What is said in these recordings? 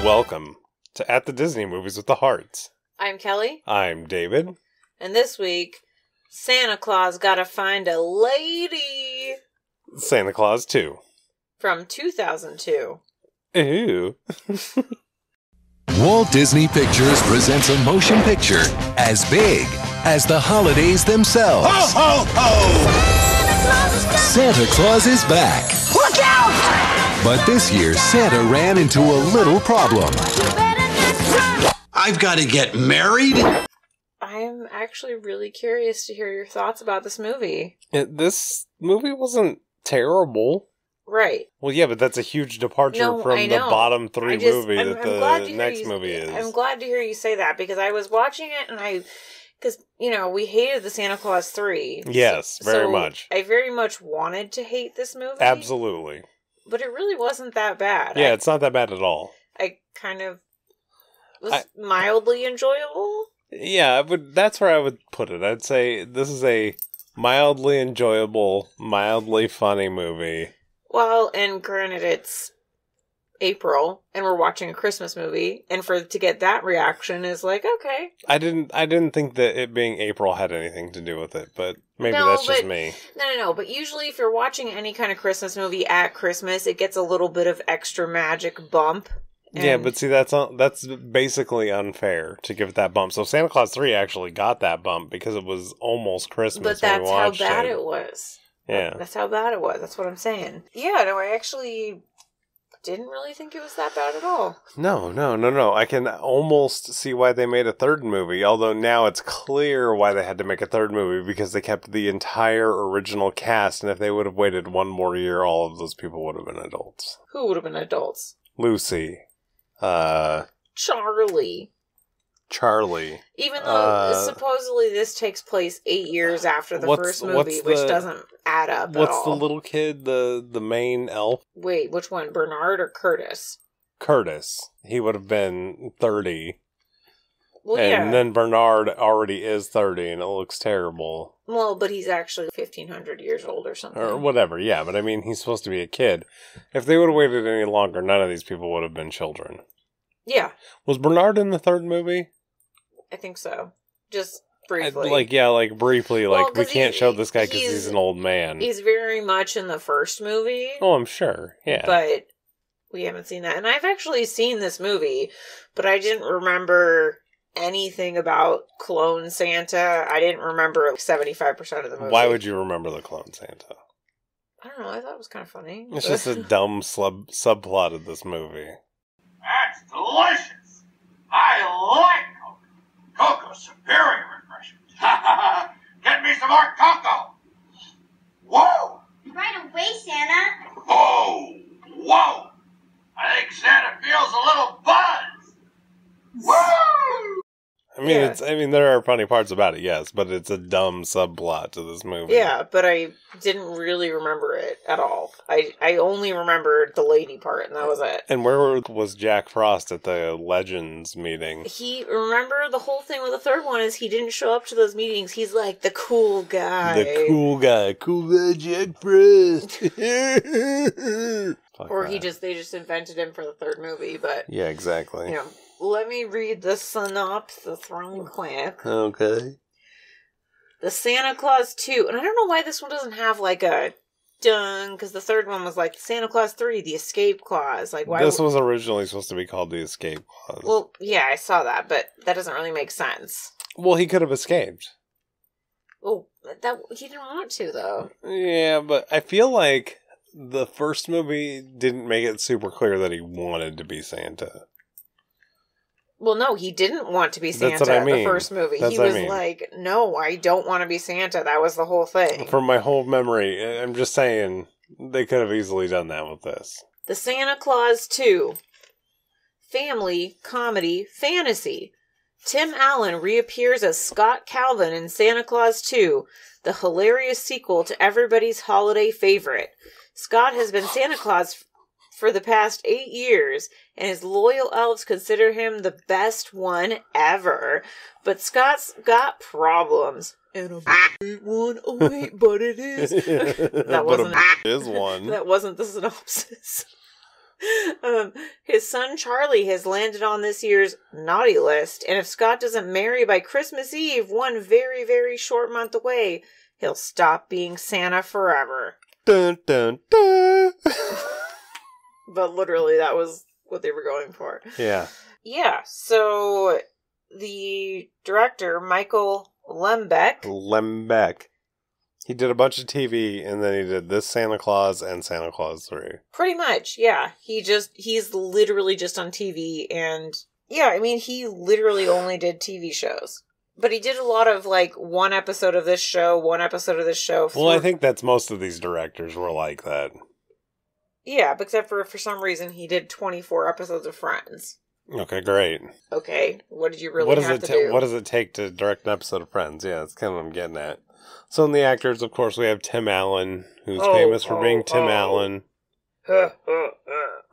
welcome to At the Disney Movies with the Harts. I'm Kelly. I'm David. And this week, Santa Claus Gotta Find a Lady. Santa Claus 2. From 2002. Ooh. Walt Disney Pictures presents a motion picture as big as the holidays themselves. Ho, ho, ho! Santa Claus is back. Look out! But this year, Santa ran into a little problem. I've got to get married? I'm actually really curious to hear your thoughts about this movie. This movie wasn't terrible. Right. Well, yeah, but that's a huge departure from the bottom three movie that the next movie is. I'm glad to hear you say that, because I was watching it and because, you know, we hated the Santa Claus 3. Yes, very much. I very much wanted to hate this movie. Absolutely. But it really wasn't that bad. Yeah, it's not that bad at all. I kind of was mildly enjoyable. Yeah, that's where I would put it. I'd say this is a mildly enjoyable, mildly funny movie. Well, and granted, it's April, and we're watching a Christmas movie, and to get that reaction is like, okay. I didn't think that it being April had anything to do with it, but maybe that's just me. No. But usually, if you're watching any kind of Christmas movie at Christmas, it gets a little bit of extra magic bump. Yeah, but see, that's basically unfair to give it that bump. So Santa Claus 3 actually got that bump because it was almost Christmas. But that's how bad it was. Yeah. That's how bad it was. That's what I'm saying. Yeah, no, I actually didn't really think it was that bad at all. No. I can almost see why they made a third movie, although now it's clear why they had to make a third movie, because they kept the entire original cast, and if they would have waited one more year, all of those people would have been adults. Who would have been adults? Lucy. Charlie. Even though supposedly this takes place 8 years after the first movie, which doesn't add up at all. What's the little kid, the main elf? Wait, which one? Bernard or Curtis? Curtis. He would have been 30. Well, and then Bernard already is 30, and it looks terrible. Well, but he's actually 1,500 years old or something. Or whatever, yeah, but I mean, he's supposed to be a kid. If they would have waited any longer, none of these people would have been children. Yeah. Was Bernard in the third movie? I think so. Just briefly. Briefly. We can't show this guy because he's an old man. He's very much in the first movie. Oh, I'm sure. Yeah. But we haven't seen that. And I've actually seen this movie, but I didn't remember anything about Clone Santa. I didn't remember 75% of the movie. Why would you remember the Clone Santa? I don't know. I thought it was kind of funny. It's just a dumb subplot of this movie. That's delicious. I like cocoa. Cocoa's superior refreshment. Get me some more cocoa. Whoa. Right away, Santa. Whoa. I think Santa feels a little buzz. Woo! I mean, there are funny parts about it, yes, but it's a dumb subplot to this movie. Yeah, but I didn't really remember it at all. I only remembered the lady part, and that was it. And where was Jack Frost at the Legends meeting? Remember, the whole thing with the third one is he didn't show up to those meetings. He's like the cool guy. The cool guy. Cool guy Jack Frost. Or they just invented him for the third movie, but... Yeah, exactly. You know, let me read the synopsis real quick. Okay. The Santa Claus 2. And I don't know why this one doesn't have like a dun, because the third one was like Santa Claus 3, the Escape Clause. Like, why? This was originally supposed to be called the Escape Clause. Well, yeah, I saw that, but that doesn't really make sense. Well, he could have escaped. Oh, he didn't want to, though. Yeah, but I feel like the first movie didn't make it super clear that he wanted to be Santa. Well, no, he didn't want to be Santa. That's what I mean. The first movie. He was like, no, I don't want to be Santa. That was the whole thing. From my whole memory, I'm just saying, they could have easily done that with this. The Santa Claus 2. Family, comedy, fantasy. Tim Allen reappears as Scott Calvin in Santa Claus 2, the hilarious sequel to everybody's holiday favorite. Scott has been Santa Claus for the past 8 years, and his loyal elves consider him the best one ever. But Scott's got problems. And a big one. Oh wait, but it is. That wasn't is one. That wasn't the synopsis. His son Charlie has landed on this year's naughty list, and if Scott doesn't marry by Christmas Eve, one very, very short month away, he'll stop being Santa forever. Dun, dun, dun. But literally, that was what they were going for. Yeah. Yeah, so the director, Michael Lembeck. He did a bunch of TV, and then he did this Santa Claus and Santa Claus 3. Pretty much, yeah. He's literally just on TV, and yeah, I mean, he literally only did TV shows. But he did a lot of, like, one episode of this show, one episode of this show. Well, I think that's most of these directors were like that. Yeah, except for some reason, he did 24 episodes of Friends. Okay, great. Okay, what did you really have to do? What does it take to direct an episode of Friends? Yeah, that's kind of what I'm getting at. So in the actors, of course, we have Tim Allen, who's famous for being Tim Allen. But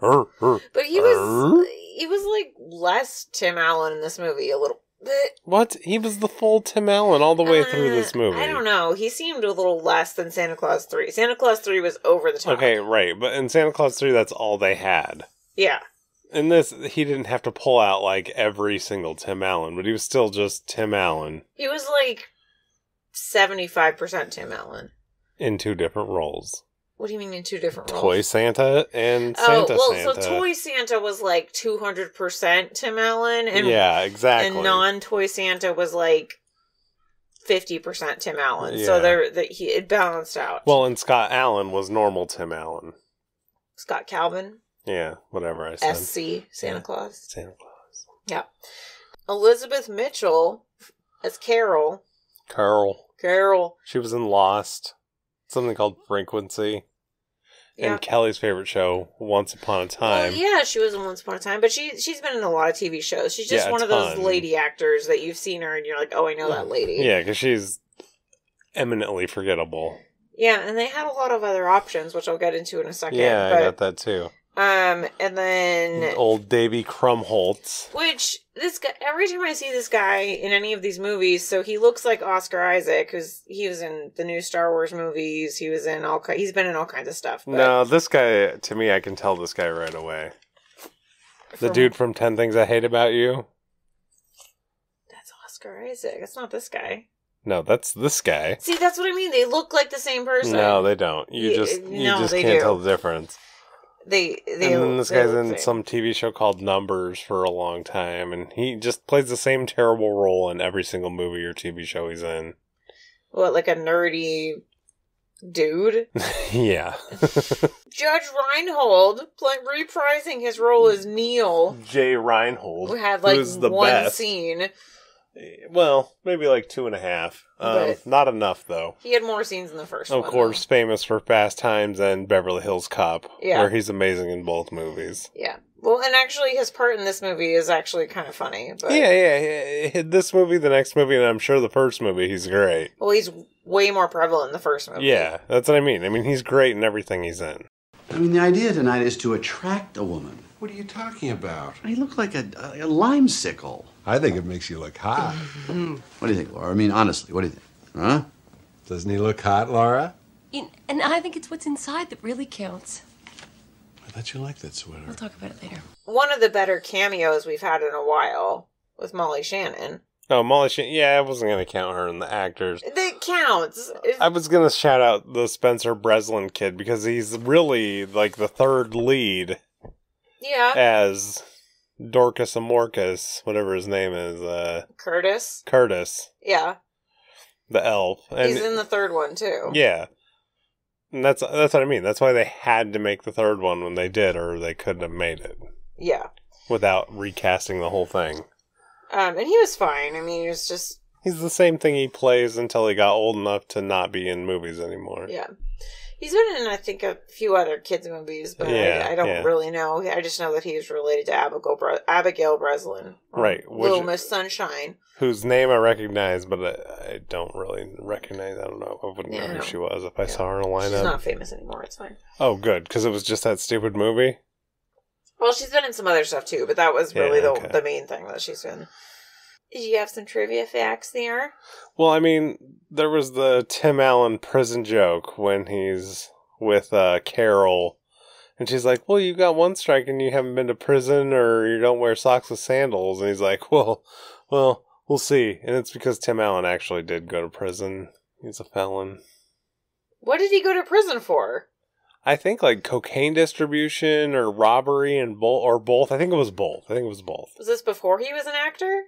he was like less Tim Allen in this movie a little bit. What? He was the full Tim Allen all the way through this movie. I don't know. He seemed a little less than Santa Claus 3. Santa Claus 3 was over the top. Okay, right. But in Santa Claus 3, that's all they had. Yeah. In this, he didn't have to pull out, like, every single Tim Allen, but he was still just Tim Allen. He was, like, 75% Tim Allen. In 2 different roles. What do you mean in 2 different roles? Toy Santa and Santa Santa. So Toy Santa was, like, 200% Tim Allen. And, yeah, exactly. And non-Toy Santa was, like, 50% Tim Allen. Yeah. So it balanced out. Well, and Scott Allen was normal Tim Allen. Scott Calvin. Yeah, whatever I said. SC, Santa Claus. Santa Claus. Yeah. Elizabeth Mitchell as Carol. Carol. She was in Lost. Something called Frequency. Yeah. And Kelly's favorite show, Once Upon a Time. Well, yeah, she was in Once Upon a Time, but she's been in a lot of TV shows. She's just one of those lady actors that you've seen her and you're like, oh, I know that lady. Yeah, because she's eminently forgettable. Yeah, and they had a lot of other options, which I'll get into in a second. Yeah, I got that too. And then old Davy Krumholtz. Which this guy, every time I see this guy in any of these movies, so he looks like Oscar Isaac, because he was in the new Star Wars movies. He was in he's been in all kinds of stuff. But no, this guy, to me, I can tell this guy right away. The dude from 10 Things I Hate About You. That's Oscar Isaac. That's not this guy. No, that's this guy. See, that's what I mean. They look like the same person. No, they don't. You just can't tell the difference. And then this guy's in some TV show called Numbers for a long time, and he just plays the same terrible role in every single movie or TV show he's in. What, like a nerdy dude? Yeah. Judge Reinhold, reprising his role as Neil. Jay Reinhold. Who had like one scene. Well, maybe like 2.5. Not enough, though. He had more scenes in the first one. Of course, famous for Fast Times and Beverly Hills Cop, yeah. Where he's amazing in both movies. Yeah. Well, and actually, his part in this movie is actually kind of funny. But yeah. This movie, the next movie, and I'm sure the first movie, he's great. Well, he's way more prevalent in the first movie. Yeah, that's what I mean. I mean, he's great in everything he's in. I mean, the idea tonight is to attract a woman. What are you talking about? You look like a limesicle. I think it makes you look hot. What do you think, Laura? I mean, honestly, what do you think? Huh? Doesn't he look hot, Laura? And I think it's what's inside that really counts. I thought you liked that sweater. We'll talk about it later. One of the better cameos we've had in a while with Molly Shannon. Oh, Molly Shannon. Yeah, I wasn't going to count her in the actors. That counts. I was going to shout out the Spencer Breslin kid because he's really like the third lead. Yeah. As Dorcas Amorcus, whatever his name is. Curtis. Yeah. The elf. And he's in the third one, too. Yeah. And that's what I mean. That's why they had to make the third one when they did, or they couldn't have made it. Yeah. Without recasting the whole thing. And he was fine. I mean, he was just... He's the same thing he plays until he got old enough to not be in movies anymore. Yeah. He's been in, I think, a few other kids' movies, but I don't really know. I just know that he's related to Abigail Breslin. Right. Little Miss Sunshine. Whose name I recognize, but I don't really recognize. I don't know. I wouldn't know who she was if I saw her in a lineup. She's not famous anymore. It's fine. Oh, good. Because it was just that stupid movie? Well, she's been in some other stuff, too, but that was really the main thing that she's in. Did you have some trivia facts there? Well, I mean, there was the Tim Allen prison joke when he's with Carol And she's like, well, you got one strike and you haven't been to prison or you don't wear socks with sandals. And he's like, well, we'll see. And it's because Tim Allen actually did go to prison. He's a felon. What did he go to prison for? I think like cocaine distribution or robbery and both. I think it was both. Was this before he was an actor?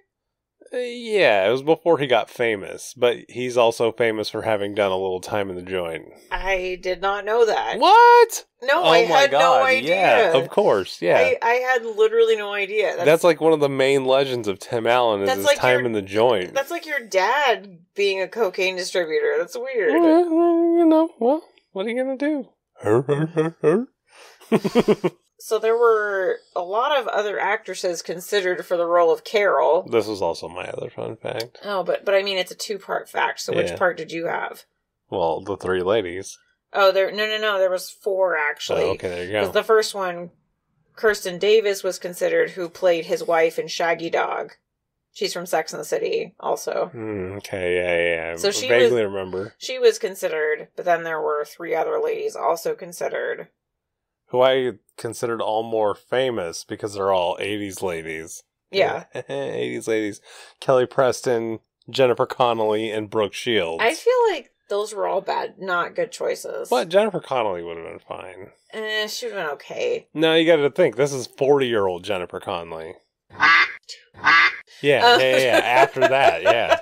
Yeah, it was before he got famous. But he's also famous for having done a little time in the joint. I did not know that. What? No, Oh I my had God. no idea. Yeah, of course. Yeah. I had literally no idea. That's like one of the main legends of Tim Allen is his like time in the joint. That's like your dad being a cocaine distributor. That's weird. You know, well, what are you going to do? So there were a lot of other actresses considered for the role of Carol. This was also my other fun fact. Oh, but I mean, it's a 2-part fact, so which part did you have? Well, the 3 ladies. Oh, no, there was 4 actually. Oh, okay, there you go. Because the first one, Kirsten Davis was considered, who played his wife in Shaggy Dog. She's from Sex and the City, also. Okay, yeah. So she vaguely remember. She was considered, but then there were 3 other ladies also considered. Who I considered all more famous because they're all 80s ladies. Yeah. 80s ladies. Kelly Preston, Jennifer Connelly, and Brooke Shields. I feel like those were all not good choices. What? Jennifer Connelly would have been fine. She would have been okay. No, you got to think. This is 40-year-old Jennifer Connelly. Yeah. After that, yeah.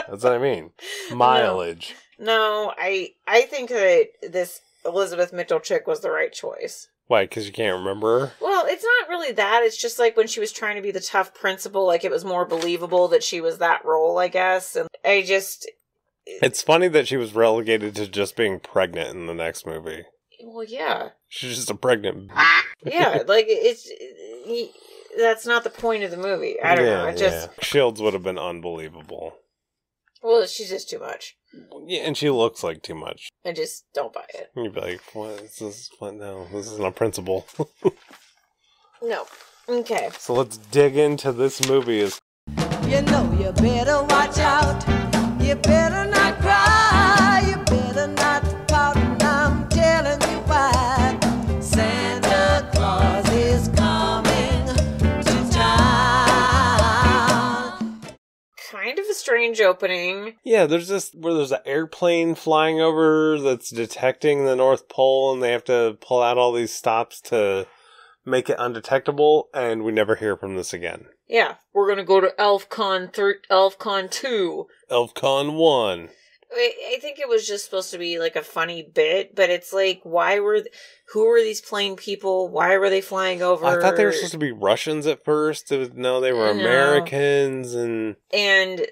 That's what I mean. Mileage. No, I think that this Elizabeth Mitchell chick was the right choice. Why? Because you can't remember her? Well, it's not really that. It's just like when she was trying to be the tough principal, like it was more believable that she was that role, I guess. And It's funny that she was relegated to just being pregnant in the next movie. Well, yeah. She's just a pregnant. Yeah, like that's not the point of the movie. I don't know. Shields would have been unbelievable. Well, she's just too much. Yeah, and she looks like too much. I just don't buy it. You'd be like, what is this? What? No, this isn't a principle. No. Okay. So let's dig into this movie. You know you better watch out. You better not cry. You better not pout. And I'm telling you why. Santa Claus is coming to town. Kind of a strange opening. Yeah, there's an airplane flying over that's detecting the North Pole, and they have to pull out all these stops to make it undetectable, and we never hear from this again. Yeah, we're gonna go to ElfCon 2. ElfCon 1. I think it was just supposed to be like a funny bit, but it's like, who were these plane people? Why were they flying over? I thought they were supposed to be Russians at first. No, they were Americans, and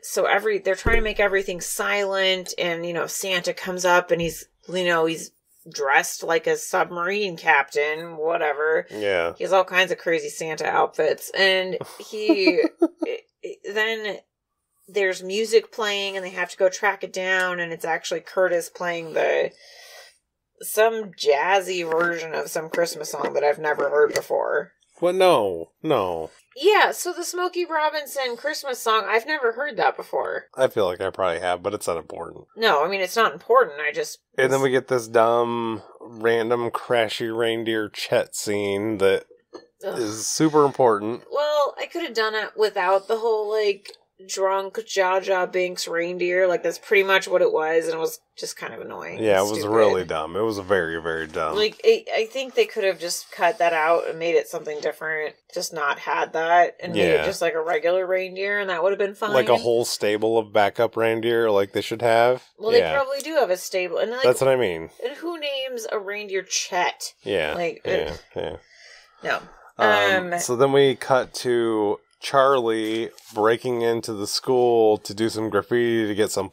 so they're trying to make everything silent, and Santa comes up and he's dressed like a submarine captain, whatever. Yeah. He has all kinds of crazy Santa outfits, and then there's music playing, and they have to go track it down, and it's actually Curtis playing some jazzy version of some Christmas song that I've never heard before. What? No. Yeah, so the Smokey Robinson Christmas song, I've never heard that before. I feel like I probably have, but it's not important. No, I mean, it's not important, And then we get this dumb, random, crashy reindeer Chet scene that is super important. Well, I could have done it without the whole, drunk binx reindeer. That's pretty much what it was, and it was just kind of annoying. Yeah, it was really dumb. It was very, very dumb. I think they could have just cut that out and made it something different. Just not had that and made it just like a regular reindeer, and that would have been fine. Like a whole stable of backup reindeer, like they should have. Well, they probably do have a stable, and that's what I mean. And who names a reindeer Chet? Yeah, No. So then we cut to Charlie breaking into the school to do some graffiti to get some.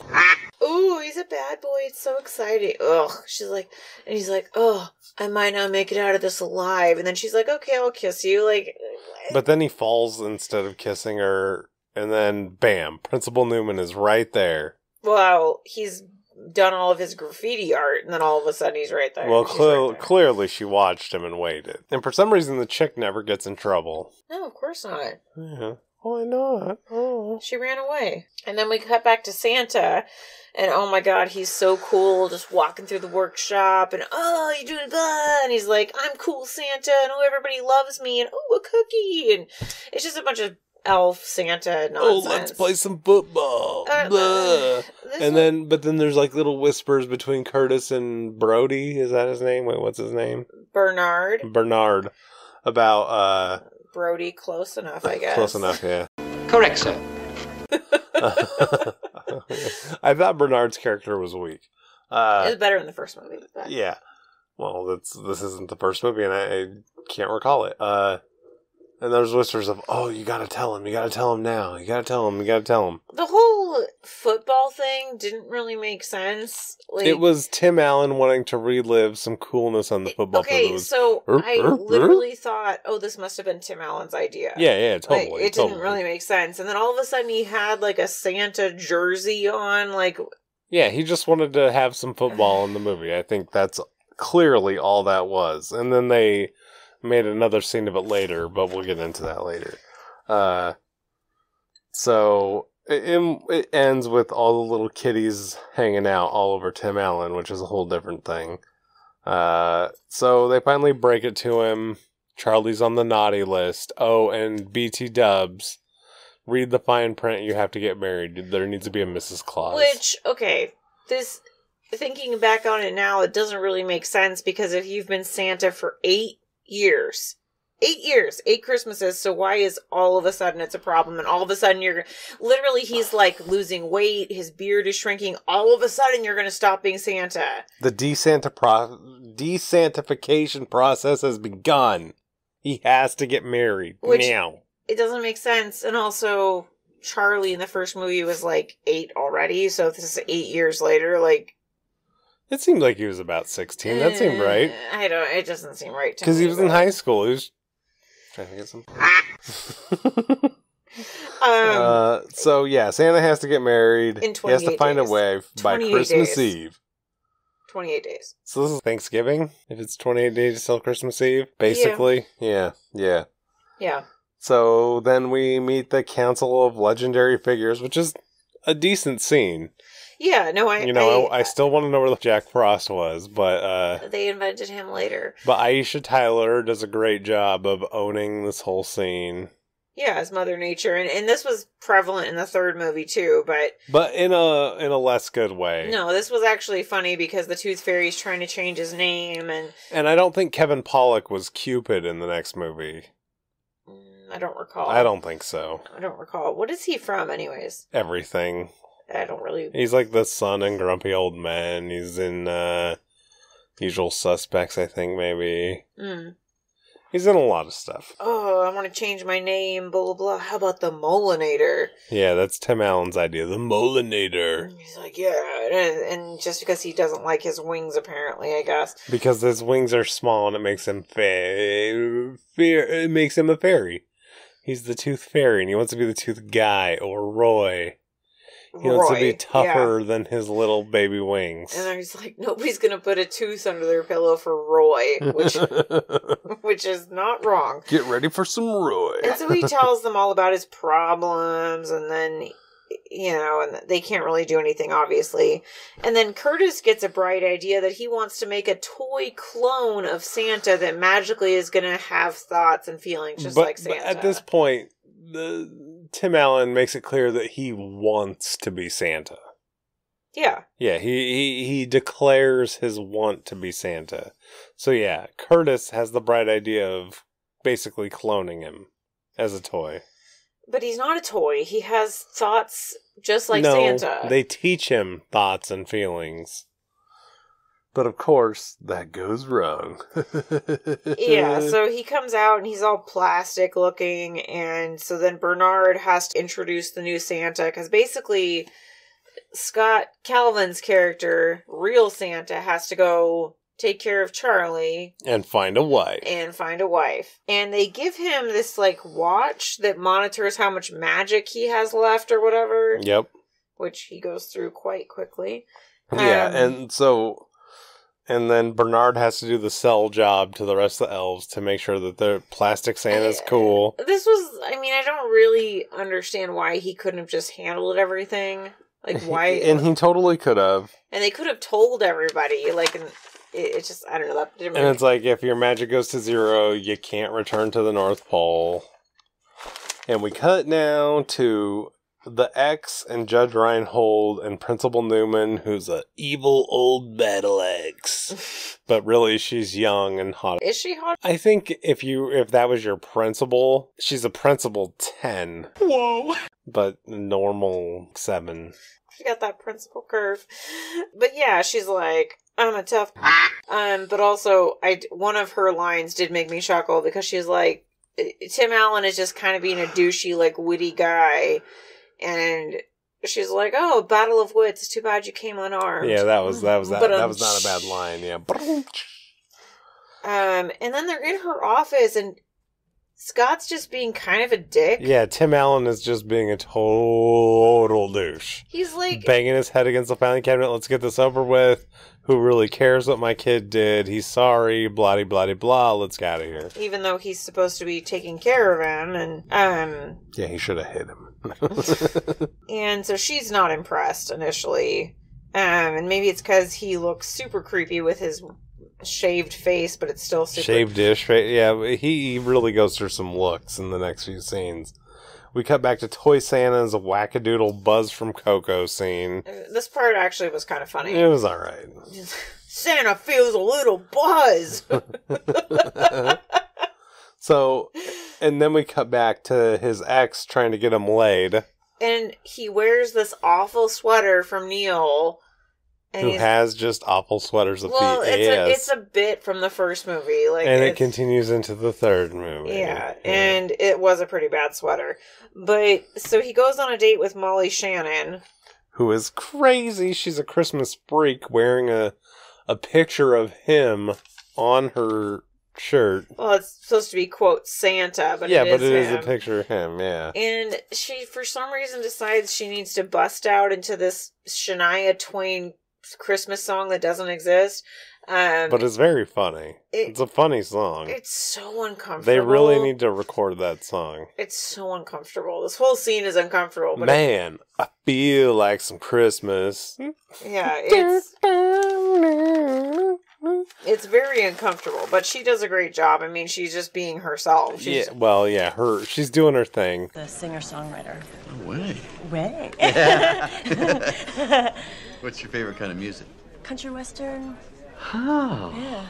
Ooh, he's a bad boy. It's so exciting. Ugh. And he's like, oh, I might not make it out of this alive. And then she's like, okay, I'll kiss you. But then he falls instead of kissing her. And then, bam, Principal Newman is right there. Well, he's done all of his graffiti art, and then all of a sudden he's right there. Well, clearly she watched him and waited. And for some reason, the chick never gets in trouble. No, of course not. Yeah. Why not? Oh. She ran away. And then we cut back to Santa, and oh my god, he's so cool, just walking through the workshop, and oh, you're doing good, he's like, I'm cool Santa, and oh, everybody loves me, and oh, a cookie, and it's just a bunch of elf Santa nonsense. Oh, let's play some football. But then there's like little whispers between Curtis and Brody. Is that his name? Wait, what's his name? Bernard. About Brody, close enough, I guess. Close enough, yeah. Correct, sir. I thought Bernard's character was weak. It was better in the first movie. But... Yeah. Well, this isn't the first movie, and I can't recall it. And there's whispers of, oh, you gotta tell him now. You gotta tell him. The whole football thing didn't really make sense. Like, it was Tim Allen wanting to relive some coolness on the football field. Okay, so I literally thought, oh, this must have been Tim Allen's idea. Yeah, totally. Like, it didn't really make sense. And then all of a sudden he had like a Santa jersey on, like... Yeah, he just wanted to have some football in the movie. I think that's clearly all that was. And then they made another scene of it later, but we'll get into that later. So it ends with all the little kitties hanging out all over Tim Allen, which is a whole different thing. So they finally break it to him. Charlie's on the naughty list. Oh, and BT Dubs, read the fine print. You have to get married. There needs to be a Mrs. Claus. Which, okay, thinking back on it now, it doesn't really make sense, because if you've been Santa for 8 years, 8 Christmases, so why is all of a sudden it's a problem, and all of a sudden he's like losing weight, his beard is shrinking, all of a sudden you're going to stop being Santa. The desantification process has begun. He has to get married now. It doesn't make sense, and also Charlie in the first movie was like 8 already, so this is 8 years later, like... It seemed like he was about 16. That seemed right. It doesn't seem right to me. Because he was in high school. He was trying to get some... So, yeah, Santa has to get married. In 28 days. He has to find a way by Christmas Eve. 28 days. So this is Thanksgiving? If it's 28 days till Christmas Eve? Basically? Yeah. So then we meet the Council of Legendary Figures, which is a decent scene. Yeah, no, I still want to know where Jack Frost was, but... they invented him later. But Aisha Tyler does a great job of owning this whole scene. Yeah, as Mother Nature, and this was prevalent in the third movie too, but in a less good way. No, this was actually funny because the Tooth Fairy's trying to change his name, and I don't think Kevin Pollak was Cupid in the next movie. I don't recall. I don't think so. I don't recall. What is he from, anyways? Everything. I don't really... He's like the son in Grumpy Old Men. He's in Usual Suspects, I think, maybe. He's in a lot of stuff. Oh, I want to change my name, blah, blah, blah. How about the Molinator? Yeah, that's Tim Allen's idea, the Molinator. He's like, yeah, and just because he doesn't like his wings, apparently, I guess. Because his wings are small and it makes him it makes him a fairy. He's the Tooth Fairy, and he wants to be the Tooth Guy, or Roy. He wants to be tougher than his little baby wings. And he's like, nobody's going to put a tooth under their pillow for Roy, which is not wrong. Get ready for some Roy. And so he tells them all about his problems, and then, and they can't really do anything, obviously. And then Curtis gets a bright idea that he wants to make a toy clone of Santa that magically is going to have thoughts and feelings just like Santa. But at this point, Tim Allen makes it clear that he wants to be Santa. Yeah. Yeah, he declares his want to be Santa. So yeah, Curtis has the bright idea of basically cloning him as a toy. But he's not a toy. He has thoughts just like Santa. They teach him thoughts and feelings. But of course, that goes wrong. Yeah, so he comes out and he's all plastic looking, and so then Bernard has to introduce the new Santa, because basically Scott Calvin's character, real Santa, has to go take care of Charlie. And find a wife. And they give him this, watch that monitors how much magic he has left or whatever. Yep. Which he goes through quite quickly. Yeah, and then Bernard has to do the sell job to the rest of the elves to make sure that their plastic Santa's cool. This was, I don't really understand why he couldn't have just handled everything. Why? And he totally could have. And they could have told everybody, It's just, I don't know. That didn't And it's like, if your magic goes to 0, you can't return to the North Pole. And we cut now to the X and Judge Reinhold and Principal Newman, who's a evil old battle axe. But really, she's young and hot. Is she hot? I think if that was your principal, she's a principal 10. Whoa. But normal 7. She got that principal curve. But yeah, she's like, I'm a tough... But also, one of her lines did make me chuckle because she's like, Tim Allen is just kind of being a douchey, like, witty guy. And she's like, oh, battle of wits. It's too bad you came unarmed. Yeah, that was that was not a bad line, yeah. And then they're in her office, and Scott's just being kind of a dick. Yeah, Tim Allen is just being a total douche. He's like... banging his head against the filing cabinet. Let's get this over with. Who really cares what my kid did? He's sorry. Blah, blah, blah. Let's get out of here. Even though he's supposed to be taking care of him. And, yeah, he should have hit him. And so she's not impressed initially. And maybe it's because he looks super creepy with his shaved face, but it's still super... Shaved-ish face. Yeah, he really goes through some looks in the next few scenes. We cut back to Toy Santa's wackadoodle Buzz from Coco scene. This part actually was kind of funny. It was alright. Santa feels a little buzz! So, and then we cut back to his ex trying to get him laid. And he wears this awful sweater from Neil. And who has just awful sweaters of the ass. It's a bit from the first movie. And it continues into the third movie. Yeah, and it was a pretty bad sweater. But, so he goes on a date with Molly Shannon. Who is crazy. She's a Christmas freak wearing a picture of him on her shirt. Well, it's supposed to be, quote, Santa, but yeah, it is a picture of him, yeah. And she, for some reason, decides she needs to bust out into this Shania Twain Christmas song that doesn't exist. But it's very funny. It's a funny song. It's so uncomfortable. They really need to record that song. It's so uncomfortable. This whole scene is uncomfortable. But man, I feel like some Christmas. Yeah, it's very uncomfortable, but she does a great job. I mean, she's just being herself. She's she's doing her thing. The singer-songwriter. No way. Way. Yeah. What's your favorite kind of music? Country western. Oh. Yeah.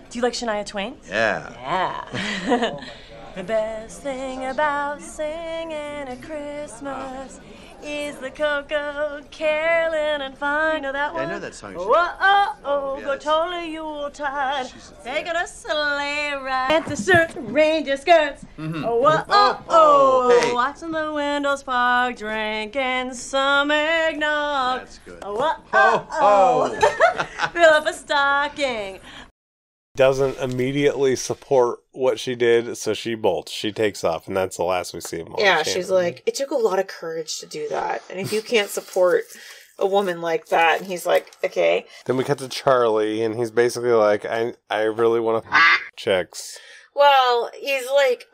Do you like Shania Twain? Yeah. Yeah. The best thing about singing at Christmas is the cocoa caroling and fine. You know that one? Yeah, I know that song. Go totally Yuletide. Taking a sleigh ride. At the certain reindeer skirts. Mm-hmm. Hey. Watching the windows fog, drinking some eggnog. That's good. Fill up a stocking. Doesn't immediately support what she did, so she bolts. She takes off, and that's the last we see of Molly Shannon. She's like, it took a lot of courage to do that. And if you can't support a woman like that, and he's like, okay. Then we cut to Charlie, and he's basically like, I really want to chicks. Well, he's like,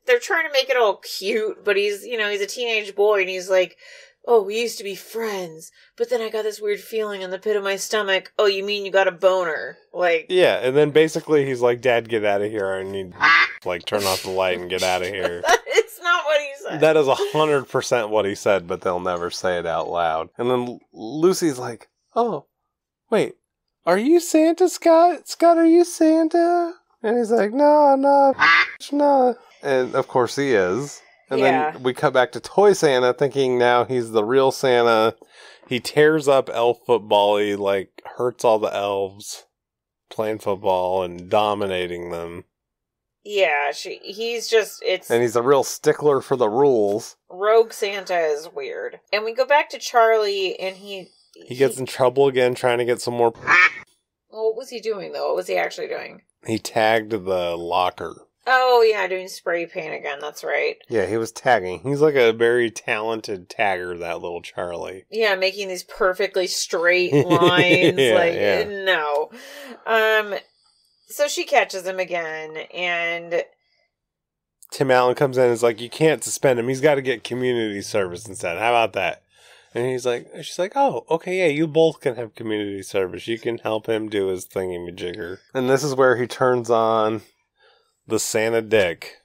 they're trying to make it all cute, but he's a teenage boy, and he's like, oh, we used to be friends, but then I got this weird feeling in the pit of my stomach. Oh, you mean you got a boner? Like, yeah, and then basically he's like, Dad, get out of here. I need turn off the light and get out of here. It's not what he said. That is 100% what he said, but they'll never say it out loud. And then Lucy's like, oh, wait, are you Santa, Scott? Scott, are you Santa? And he's like, no. And of course he is. And then we cut back to Toy Santa, thinking now he's the real Santa. He tears up elf football. He, hurts all the elves playing football and dominating them. Yeah, he's just, and he's a real stickler for the rules. Rogue Santa is weird. And we go back to Charlie, and he gets in trouble again trying to get some more... Well, what was he doing, though? What was he actually doing? He tagged the locker. Oh, yeah, doing spray paint again. That's right. Yeah, he was tagging. He's like a very talented tagger, that little Charlie. Yeah, making these perfectly straight lines. No. So she catches him again, and Tim Allen comes in and is like, you can't suspend him. He's got to get community service instead. How about that? And she's like, oh, okay, yeah, you both can have community service. You can help him do his thingy-majigger. And this is where he turns on the Santa dick,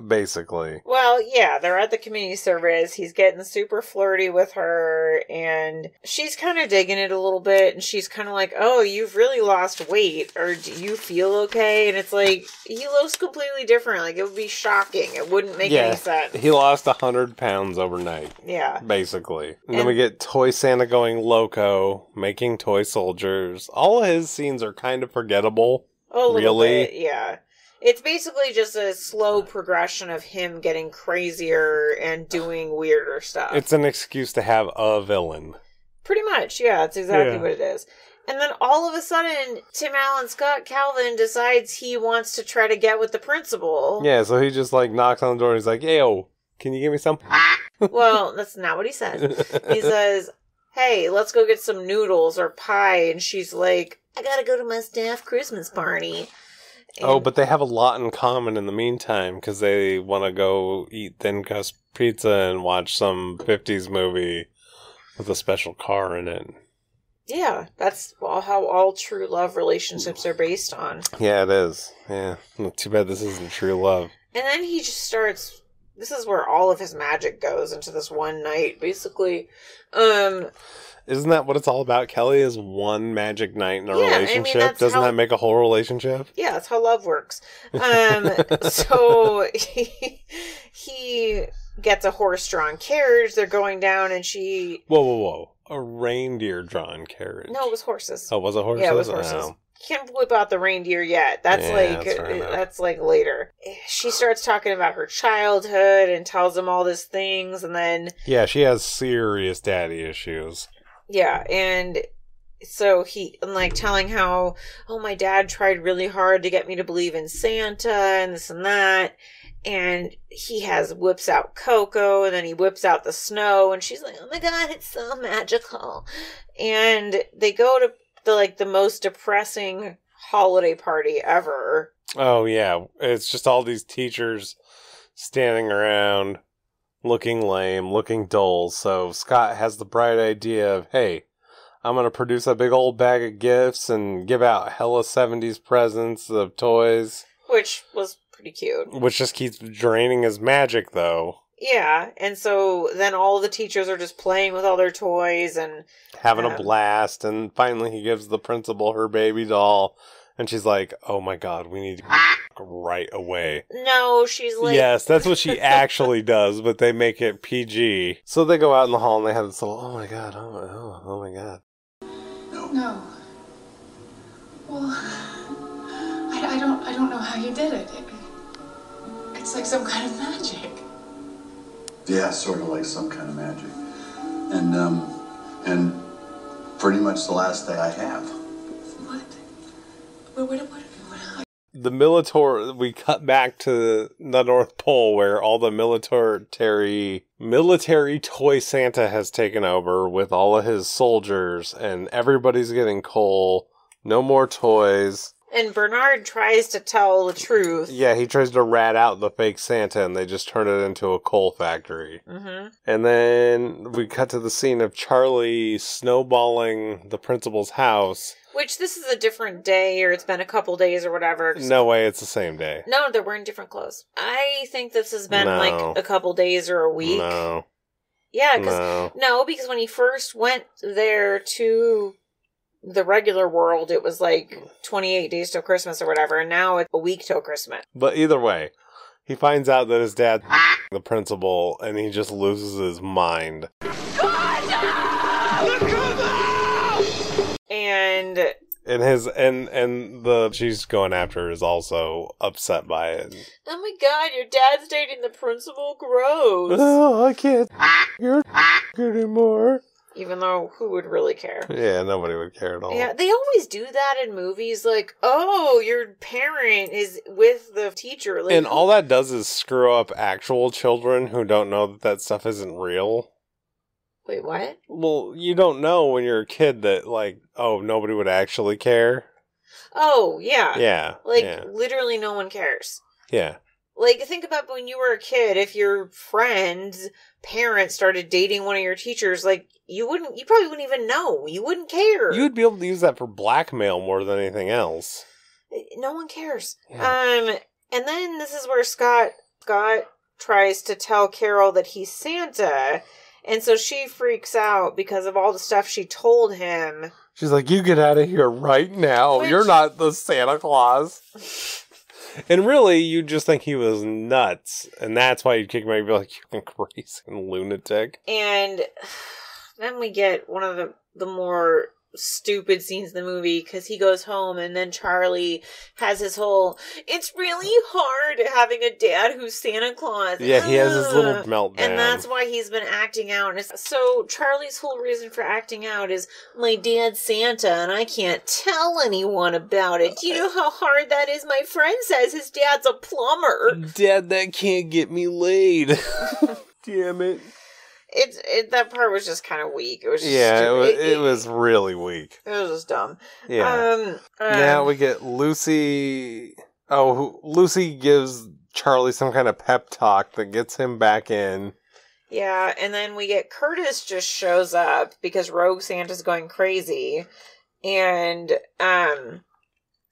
basically. Well, yeah, they're at the community service. He's getting super flirty with her, and she's kind of digging it a little bit, and she's kind of like, oh, you've really lost weight, or do you feel okay? And it's like, he looks completely different. Like, it would be shocking. It wouldn't make any sense. He lost 100 pounds overnight. Yeah. Basically. And then we get Toy Santa going loco, making toy soldiers. All of his scenes are kind of forgettable. A little bit, yeah. It's basically just a slow progression of him getting crazier and doing weirder stuff. It's an excuse to have a villain. Pretty much, yeah. It's exactly what it is. And then all of a sudden, Tim Allen Scott Calvin decides he wants to try to get with the principal. Yeah, so he just knocks on the door and he's like, yo, can you give me some? Well, that's not what he says. He says, hey, let's go get some noodles or pie. And she's like, I gotta go to my staff Christmas party. And but they have a lot in common in the meantime, because they want to go eat thin crust pizza and watch some 50s movie with a special car in it. Yeah, that's how all true love relationships are based on. Yeah, it is. Yeah, too bad this isn't true love. And then he just starts... This is where all of his magic goes into this one night, basically. Isn't that what it's all about, Kelly? Is one magic night in a relationship? Doesn't that make a whole relationship? Yeah, that's how love works. So he gets a horse-drawn carriage. They're going down, and she... Whoa. A reindeer-drawn carriage. No, it was horses. Oh, was it horses? Yeah, it was horses. Oh. You can't whip out the reindeer yet. That's like later. She starts talking about her childhood and tells him all these things, and then... Yeah, she has serious daddy issues. Yeah, and so telling how, oh, my dad tried really hard to get me to believe in Santa and this and that. And he whips out Coco, and then he whips out the snow, and she's like, oh my God, it's so magical. And they go to the most depressing holiday party ever. Oh, yeah. It's just all these teachers standing around looking lame, looking dull. So Scott has the bright idea of, hey, I'm going to produce a big old bag of gifts and give out hella 70s presents of toys. Which was pretty cute. Which just keeps draining his magic, though. Yeah, and so then all the teachers are just playing with all their toys and... having a blast, and finally he gives the principal her baby doll, and she's like, oh my God, we need to right away. No, she's like... Yes, that's what she actually does, but they make it PG. So they go out in the hall and they have this little, oh my God. No. Well, I don't know how you did it. It's like some kind of magic. Yeah, sort of like some kind of magic. And pretty much the last day I have. What? The military, we cut back to the North Pole where all the military toy Santa has taken over with all of his soldiers, and everybody's getting coal. No more toys. And Bernard tries to tell the truth. Yeah, he tries to rat out the fake Santa, and they just turn it into a coal factory. Mm-hmm. And then we cut to the scene of Charlie snowballing the principal's house. Which, this is a different day, or it's been a couple days or whatever. No way, it's the same day. No, they're wearing different clothes. I think this has been like a couple days or a week. No. Yeah, because when he first went there to the regular world, it was like 28 days till Christmas or whatever, and now it's a week till Christmas. But either way, he finds out that his dad the principal, and he just loses his mind. And the she's going after is also upset by it. Oh my God, your dad's dating the principal? Gross. Oh, I can't you're anymore. Even though, who would really care? Yeah, nobody would care at all. Yeah, they always do that in movies. Like, oh, your parent is with the teacher. Like, and all that does is screw up actual children who don't know that stuff isn't real. Wait, what? Well, you don't know when you're a kid that, like, oh, nobody would actually care. Oh, yeah. Yeah. Like, literally no one cares. Yeah. Like, think about when you were a kid, if your friend's parents started dating one of your teachers, like, you probably wouldn't even know. You wouldn't care. You would be able to use that for blackmail more than anything else. No one cares. Yeah. And then this is where Scott tries to tell Carol that he's Santa, and so she freaks out because of all the stuff she told him. She's like, you get out of here right now. You're not the Santa Claus. And really, you just think he was nuts. And that's why you'd kick him out and be like, you're crazy lunatic. And then we get one of the more stupid scenes in the movie, because he goes home and then Charlie has his whole, it's really hard having a dad who's Santa Claus. Yeah, he has his little meltdown. And that's why he's been acting out. And so Charlie's whole reason for acting out is, my dad's Santa and I can't tell anyone about it. Do you know how hard that is? My friend says his dad's a plumber. Dad, that can't get me laid. Damn it. That part was just kind of weak. It was just it was really weak. It was just dumb. Yeah. Now we get Lucy. Oh, Lucy gives Charlie some kind of pep talk that gets him back in. Yeah, and then we get Curtis just shows up because Rogue Santa's going crazy. And,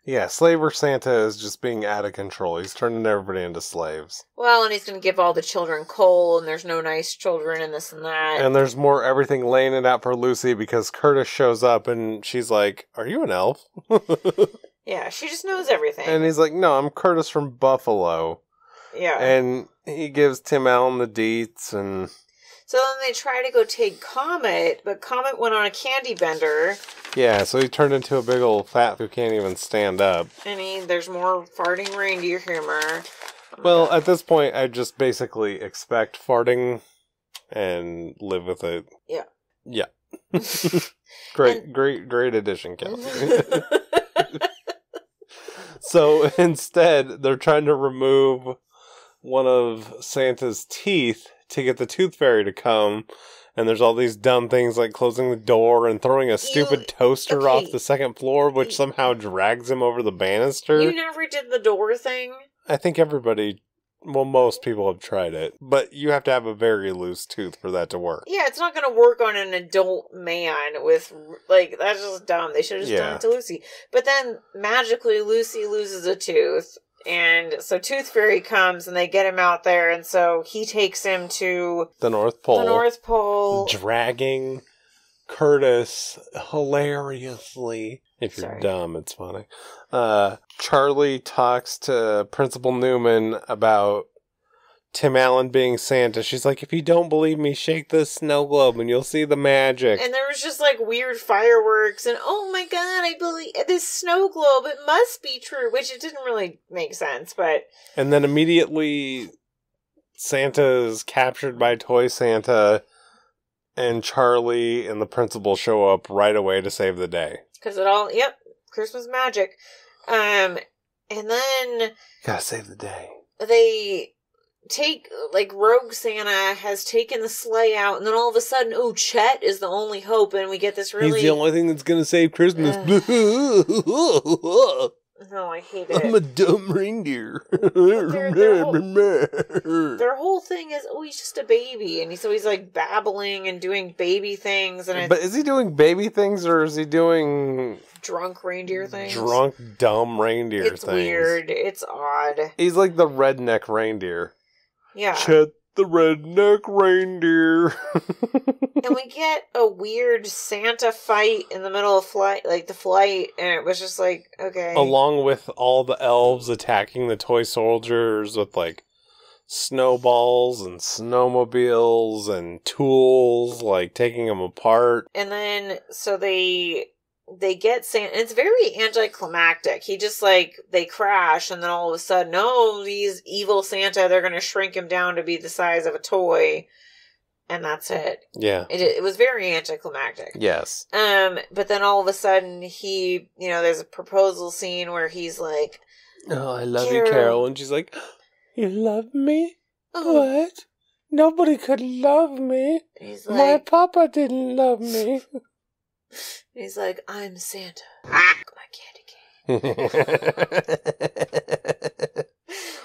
yeah, Slaver Santa is just being out of control. He's turning everybody into slaves. Well, and he's going to give all the children coal, and there's no nice children and this and that. And there's more everything laying it out for Lucy because Curtis shows up and she's like, are you an elf? Yeah, she just knows everything. And he's like, no, I'm Curtis from Buffalo. Yeah. And he gives Tim Allen the deets and... So then they try to go take Comet, but Comet went on a candy bender. Yeah, so he turned into a big old fat who can't even stand up. And there's more farting reindeer humor. Well, at this point, I just basically expect farting and live with it. Yeah. Yeah. Great addition, Kelsey. So instead, they're trying to remove one of Santa's teeth to get the Tooth Fairy to come, and there's all these dumb things like closing the door and throwing a stupid toaster off the second floor, which somehow drags him over the banister. You never did the door thing? I think most people have tried it, but you have to have a very loose tooth for that to work. Yeah, it's not going to work on an adult man with, like, that's just dumb. They should have just done it to Lucy. But then, magically, Lucy loses a tooth. And so Tooth Fairy comes and they get him out there, and so he takes him to the North Pole. Dragging Curtis hilariously. If you're dumb, it's funny. Charlie talks to Principal Newman about Tim Allen being Santa. She's like, if you don't believe me, shake this snow globe and you'll see the magic. And there was just like weird fireworks and oh my god, I believe this snow globe, it must be true, which it didn't really make sense, but... And then immediately Santa is captured by Toy Santa and Charlie and the principal show up right away to save the day. Because Christmas magic. And then... Gotta save the day. They... Rogue Santa has taken the sleigh out, and then all of a sudden, Chet is the only hope, and we get this really... He's the only thing that's gonna save Christmas. No, I hate it. I'm a dumb reindeer. Their whole thing is, he's just a baby, and he's like babbling and doing baby things. But is he doing baby things, or is he doing... drunk reindeer things? Drunk, dumb reindeer things. It's weird. It's odd. He's like the redneck reindeer. Yeah. Chet the redneck reindeer. And we get a weird Santa fight in the middle of the flight, and it was just like, okay. Along with all the elves attacking the toy soldiers with like snowballs and snowmobiles and tools, like taking them apart. And then, so they get Santa, and it's very anticlimactic. He just they crash, and then all of a sudden, these evil Santa, they're going to shrink him down to be the size of a toy. And that's it. Yeah. It was very anticlimactic. Yes. But then all of a sudden he, there's a proposal scene where he's like, oh, I love you, Carol. And she's like, you love me? Oh. What? Nobody could love me. He's like, my papa didn't love me. He's like, I'm Santa. My candy cane.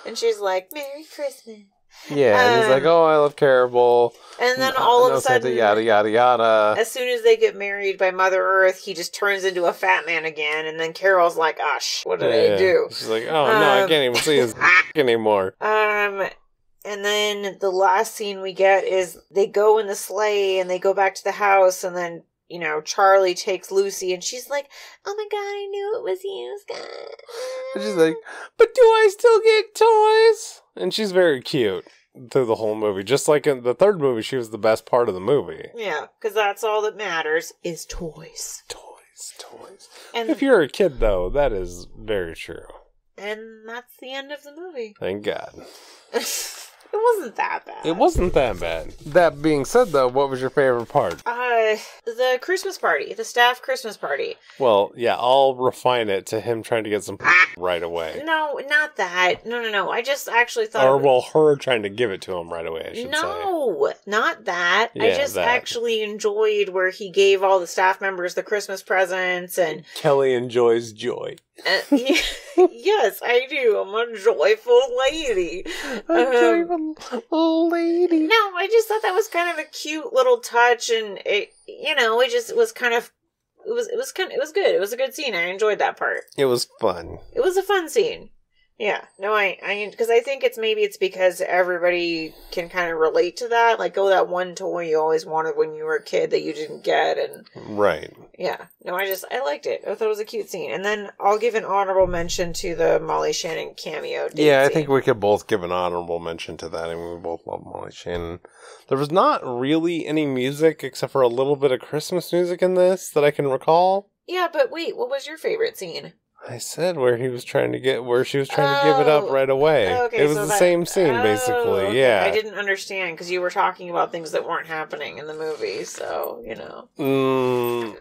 And And she's like, Merry Christmas. Yeah, and he's like, oh, I love Carol. And then all of a Santa, sudden, yada, yada, yada. as soon as they get married by Mother Earth, he just turns into a fat man again. And then Carol's like, gosh, what did I do? She's like, oh, no, I can't even see his anymore. And then the last scene we get is they go in the sleigh and they go back to the house, and then, you know, Charlie takes Lucy and she's like, oh my god, I knew it was you, Scott. And she's like, but do I still get toys? And she's very cute through the whole movie. Just like in the third movie, she was the best part of the movie. Yeah, because that's all that matters is toys. Toys. And if you're a kid, though, that is very true. And that's the end of the movie. Thank God. It wasn't that bad. It wasn't that bad. That being said, though, what was your favorite part? The Christmas party. The staff Christmas party. Well, yeah, I'll refine it to him trying to get some right away. No, not that. No. I just actually thought... Or, well, her trying to give it to him right away, I should say. No, not that. Yeah, I just actually enjoyed where he gave all the staff members the Christmas presents and... Kelly enjoys joy. Yes, I do. I'm a joyful lady. A joyful lady. No, I just thought that was kind of a cute little touch, and it, you know, it just was kind of, it was good. It was a good scene. I enjoyed that part. It was fun. It was a fun scene. Yeah, no, because I think it's because everybody can kind of relate to that. Like, oh, that one toy you always wanted when you were a kid that you didn't get, and right. Yeah, no, I liked it. I thought it was a cute scene, and then I'll give an honorable mention to the Molly Shannon cameo. Yeah, I think we could both give an honorable mention to that. I mean, we both love Molly Shannon. There was not really any music except for a little bit of Christmas music in this that I can recall. Yeah, but wait, what was your favorite scene? I said where she was trying to give it up right away. Okay, it was the same scene, basically. Okay. Yeah, I didn't understand because you were talking about things that weren't happening in the movie, so you know.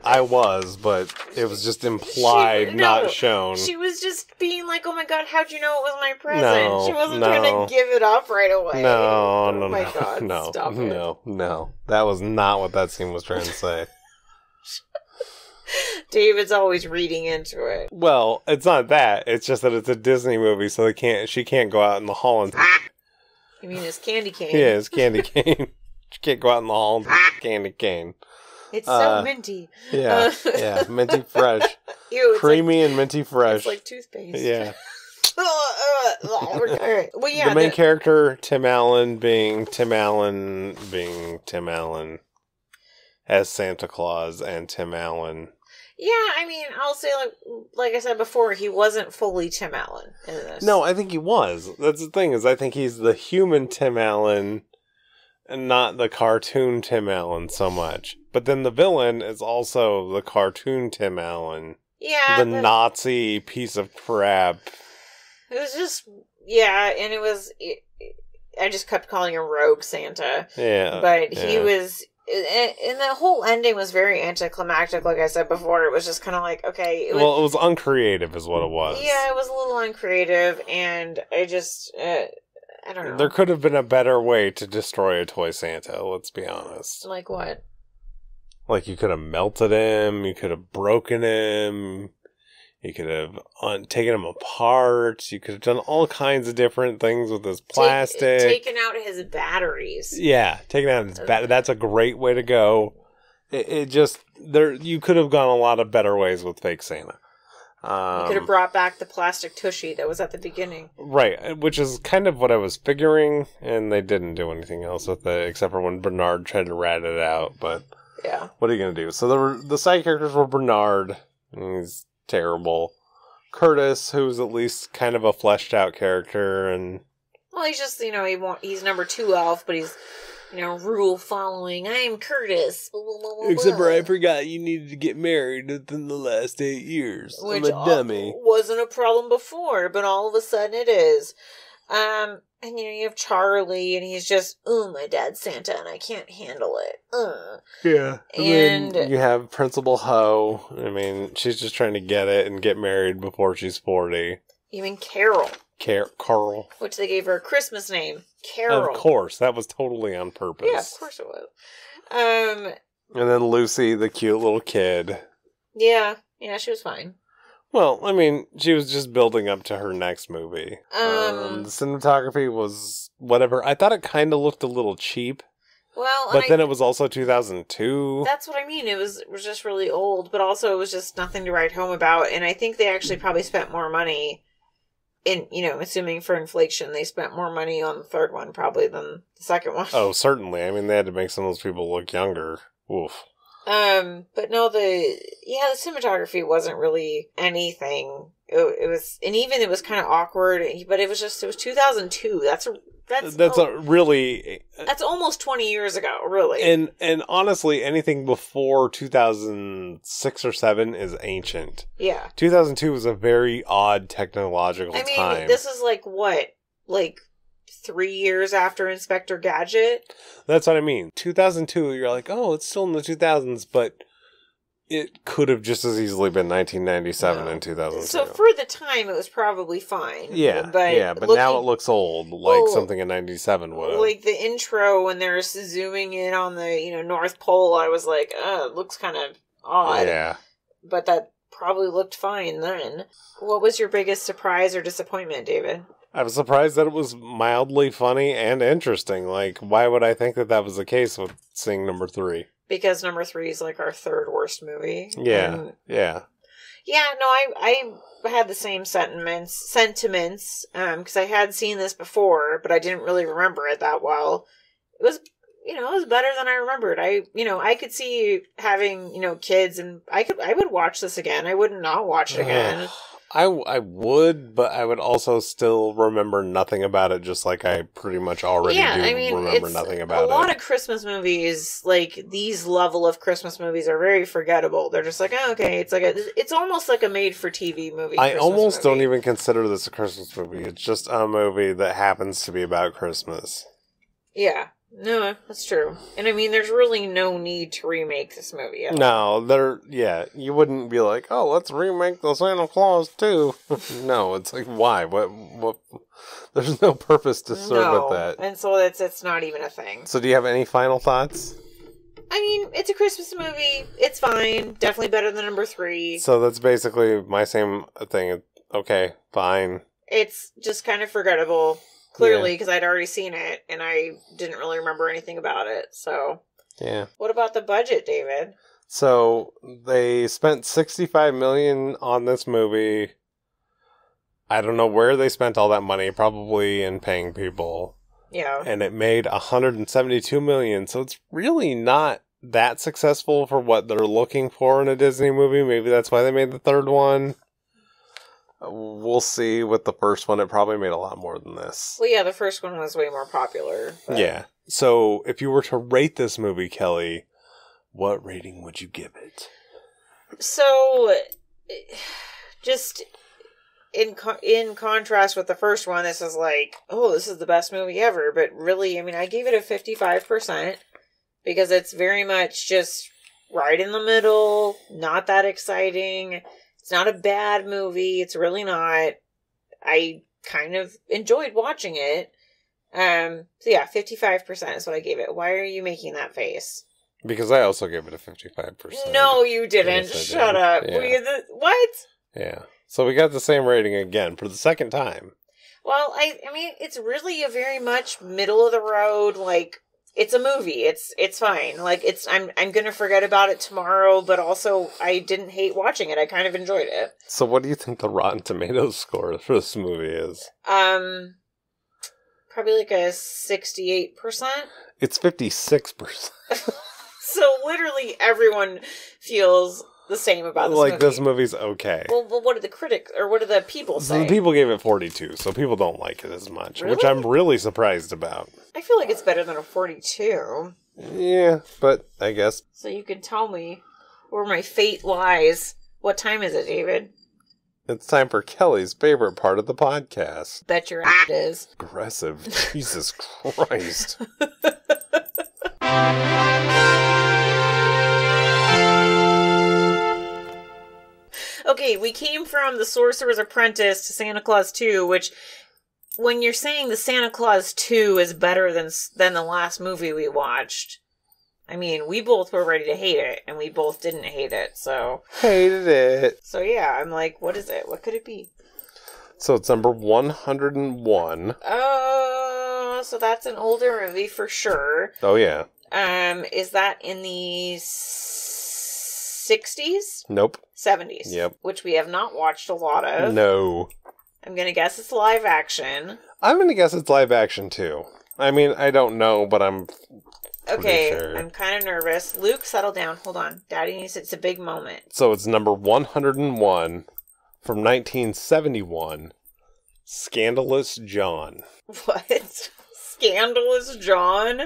I was, but it was just implied, not shown. She was just being like, "Oh my god, how'd you know it was my present?" No, she wasn't trying to give it up right away. No, oh my god, stop it. No, that was not what that scene was trying to say. David's always reading into it. Well, it's not that. It's just that it's a Disney movie, so she can't go out in the hall and... You mean it's candy cane? Yeah, it's candy cane. She can't go out in the hall and candy cane. It's so minty. Yeah, minty fresh. Ew, creamy and minty fresh. It's like toothpaste. Yeah. Well, yeah. The main character, Tim Allen being Tim Allen as Santa Claus, and Tim Allen. Yeah, I mean, I'll say, like I said before, he wasn't fully Tim Allen in this. No, I think he was. That's the thing, is I think he's the human Tim Allen and not the cartoon Tim Allen so much. But then the villain is also the cartoon Tim Allen. Yeah. The Nazi piece of crap. It was just, yeah, and I just kept calling him Rogue Santa. Yeah. But he was... And the whole ending was very anticlimactic, like I said before. It was just kind of like, okay. It was uncreative is what it was. Yeah, it was a little uncreative, and I just, I don't know. There could have been a better way to destroy a toy Santa, let's be honest. Like what? Like, you could have melted him, you could have broken him, you could have taken him apart, you could have done all kinds of different things with his plastic. Taken out his batteries. Yeah, taken out his batteries. That's a great way to go. You could have gone a lot of better ways with fake Santa. You could have brought back the plastic tushy that was at the beginning. Right, which is kind of what I was figuring, and they didn't do anything else with it, except for when Bernard tried to rat it out, but... Yeah. What are you going to do? So the side characters were Bernard, and he's terrible. Curtis, who's at least kind of a fleshed out character, and... Well, he's just, he's number 2 elf, but he's, rule following. I'm Curtis. Blah, blah, blah, blah. Except for I forgot you needed to get married within the last 8 years. Which I'm a dummy. Wasn't a problem before, but all of a sudden it is. And you have Charlie, and he's just, my dad's Santa, and I can't handle it. Yeah. And then you have Principal Ho. I mean, she's just trying to get it and get married before she's 40. You mean Carol? Carl. Which they gave her a Christmas name. Carol. Of course. That was totally on purpose. Yeah, of course it was. And then Lucy, the cute little kid. Yeah. Yeah, she was fine. Well, I mean, she was just building up to her next movie. The cinematography was whatever. I thought it kind of looked a little cheap. Well, but then it was also 2002. That's what I mean. It was just really old, but also it was just nothing to write home about. And I think they actually probably spent more money in, assuming for inflation, they spent more money on the third one probably than the second one. Oh, certainly. I mean, they had to make some of those people look younger. Oof. But no, the cinematography wasn't really anything. It was, and even it was kind of awkward, but it was 2002. That's almost 20 years ago, really. And honestly, anything before 2006 or 7 is ancient. Yeah. 2002 was a very odd technological time. This is like 3 years after Inspector Gadget. That's what I mean. 2002, you're like, oh, it's still in the 2000s, but it could have just as easily been 1997 and 2002. So for the time, it was probably fine. Yeah, but now it looks old, like something in 97 would have. Like the intro when they're zooming in on the North Pole, I was like, it looks kind of odd. Yeah. But that probably looked fine then. What was your biggest surprise or disappointment, David? I was surprised that it was mildly funny and interesting. Like, why would I think that was the case with seeing number 3? Because number 3 is like our third worst movie. Yeah, yeah. Yeah, no, I had the same sentiments, because I had seen this before, but I didn't really remember it that well. It was, it was better than I remembered. I could see having, kids, and I would watch this again. I would not watch it again. I would, but I would also still remember nothing about it, just like I pretty much already remember nothing about it. A lot of Christmas movies, like these level of Christmas movies, are very forgettable. They're just like, oh, okay, it's almost like a made-for-TV movie. I almost don't even consider this a Christmas movie. It's just a movie that happens to be about Christmas. Yeah. No, that's true. And I mean, there's really no need to remake this movie at all. No, you wouldn't be like, oh, let's remake the Santa Claus too. No, it's like, why? What? There's no purpose to serve with that. And so it's not even a thing. So do you have any final thoughts? I mean, it's a Christmas movie. It's fine. Definitely better than number 3. So that's basically my same thing. Okay, fine. It's just kind of forgettable. Clearly, because I'd already seen it, and I didn't really remember anything about it, so... Yeah. What about the budget, David? So, they spent $65 million on this movie. I don't know where they spent all that money, probably in paying people. Yeah. And it made $172 million, so it's really not that successful for what they're looking for in a Disney movie. Maybe that's why they made the third one. We'll see with the first one. It probably made a lot more than this. Well, yeah, the first one was way more popular. But... Yeah. So, if you were to rate this movie, Kelly, what rating would you give it? So, just in contrast with the first one, this is like, oh, this is the best movie ever. But really, I mean, I gave it a 55% because it's very much just right in the middle, not that exciting. It's not a bad movie. It's really not. I kind of enjoyed watching it. So yeah, 55% is what I gave it. Why are you making that face? Because I also gave it a 55%. No, you didn't. Yes, Shut up. Yeah. What? Yeah. So we got the same rating again for the second time. Well, I mean, it's really a very much middle of the road, like, it's a movie. It's fine. Like, I'm gonna forget about it tomorrow, but also I didn't hate watching it. I kind of enjoyed it. So what do you think the Rotten Tomatoes score for this movie is? Probably like a 68%. It's 56%. So literally everyone feels the same about this movie. Like, this movie's okay. Well, what did the critics, or what did the people say? So the people gave it 42, so people don't like it as much, really? Which I'm really surprised about. I feel like it's better than a 42. Yeah, but I guess. So you can tell me where my fate lies. What time is it, David? It's time for Kelly's favorite part of the podcast. Bet your ass it is. Aggressive. Jesus Christ. Okay, we came from The Sorcerer's Apprentice to Santa Claus 2, which, when you're saying the Santa Claus 2 is better than the last movie we watched, I mean, we both were ready to hate it, and we both didn't hate it, so... Hated it. So yeah, I'm like, what is it? What could it be? So it's number 101. Oh, so that's an older movie for sure. Oh, yeah. Is that in the 60s? Nope. 70s? Yep. Which we have not watched a lot of. No. I'm gonna guess it's live action. I'm gonna guess it's live action, too. I mean, I don't know, but I'm Okay, sure. I'm kind of nervous. Luke, settle down. Hold on. Daddy needs it's a big moment. So it's number 101 from 1971. Scandalous John. What? Scandalous John?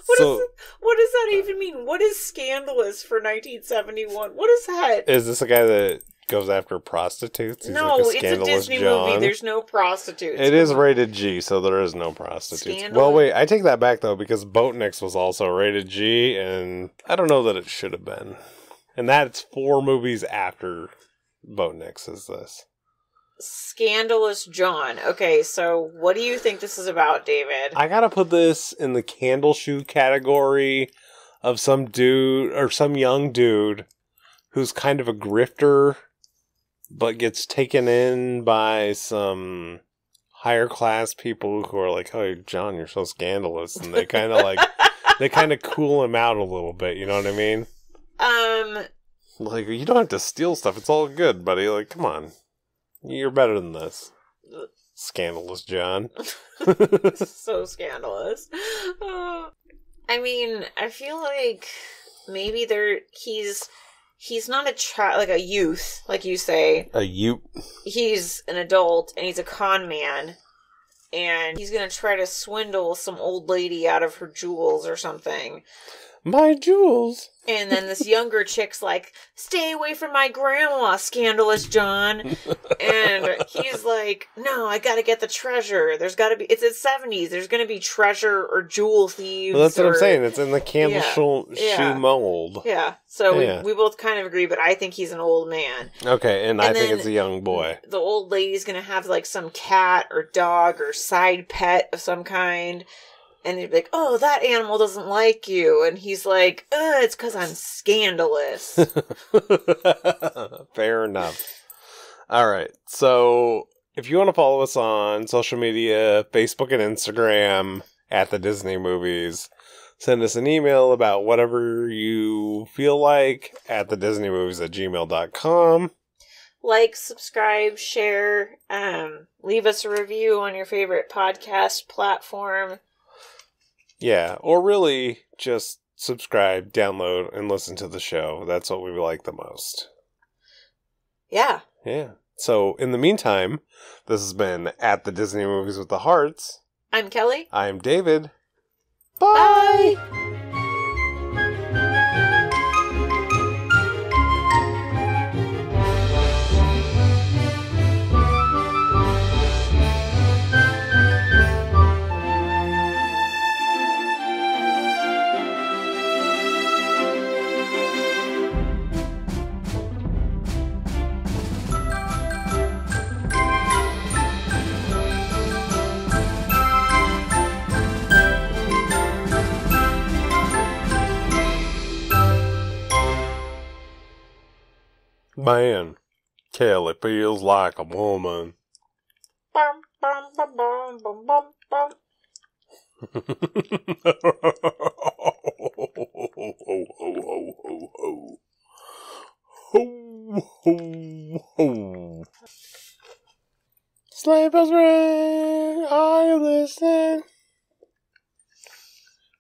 What does that even mean? What is scandalous for 1971? What is that? Is this a guy that goes after prostitutes? He's No, like it's a Disney movie. There's no prostitutes. It is rated G, so there is no prostitutes. Well, wait, I take that back, though, because Boatniks was also rated G, and I don't know that it should have been. And that's 4 movies after Boatniks is this. Scandalous John. Okay, so what do you think this is about, David? I gotta put this in the candle shoe category of some dude, or some young dude, who's kind of a grifter, but gets taken in by some higher class people who are like, "Oh, John, you're so scandalous," and they kind of they kind of cool him out a little bit. You know what I mean? Like, you don't have to steal stuff. It's all good, buddy. Like, come on, you're better than this. Scandalous John. So scandalous. I mean, I feel like maybe he's not a child, like a youth, like you say. A youth. He's an adult, and he's a con man, and he's gonna try to swindle some old lady out of her jewels or something. My jewels. And then this younger chick's like, "Stay away from my grandma, Scandalous John." And he's like, "No, I gotta get the treasure. There's gotta be, it's the 70s. There's gonna be treasure or jewel thieves." Well, that's what I'm saying. It's in the candle shoe mold. Yeah. So we both kind of agree, but I think he's an old man. Okay, and I think it's a young boy. The old lady's gonna have like some cat or dog or side pet of some kind. And they'd be like, "Oh, that animal doesn't like you." And he's like, "It's because I'm scandalous." Fair enough. All right. So if you want to follow us on social media, Facebook and Instagram, at the Disney Movies, send us an email about whatever you feel like at thedisneymovies@gmail.com. Like, subscribe, share, leave us a review on your favorite podcast platform. Yeah, or really just subscribe, download, and listen to the show. That's what we like the most. Yeah. Yeah. So, in the meantime, this has been At the Disney Movies with the Harts. I'm Kelly. I'm David. Bye! Man, Kelly feels like a woman. Bum, bum, bum, bum, bum, bum, bum. Sleigh bells ring, are you listening?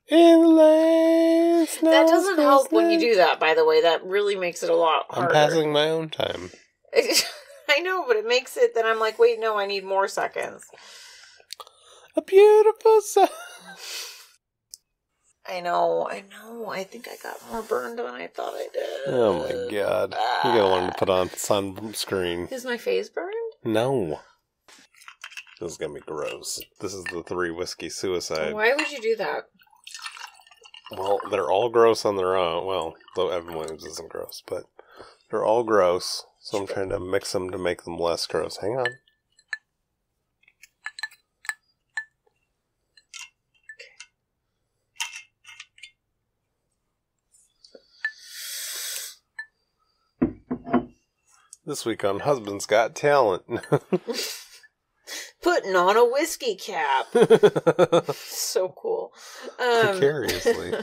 In the lane, That doesn't help when you do that, by the way. That really makes it a lot harder. I'm passing my own time. I know, but it makes it, then I'm like, wait, no, I need more seconds. A beautiful sun. I know. I think I got more burned than I thought I did. Oh my god. You gotta learn to put on sunscreen. Is my face burned? No. This is gonna be gross. This is the 3 whiskey suicide. Why would you do that? Well, they're all gross on their own. Well, though Evan Williams isn't gross, but they're all gross. So I'm trying to mix them to make them less gross. Hang on. This week on Husband's Got Talent. Putting on a whiskey cap. So cool. Precariously.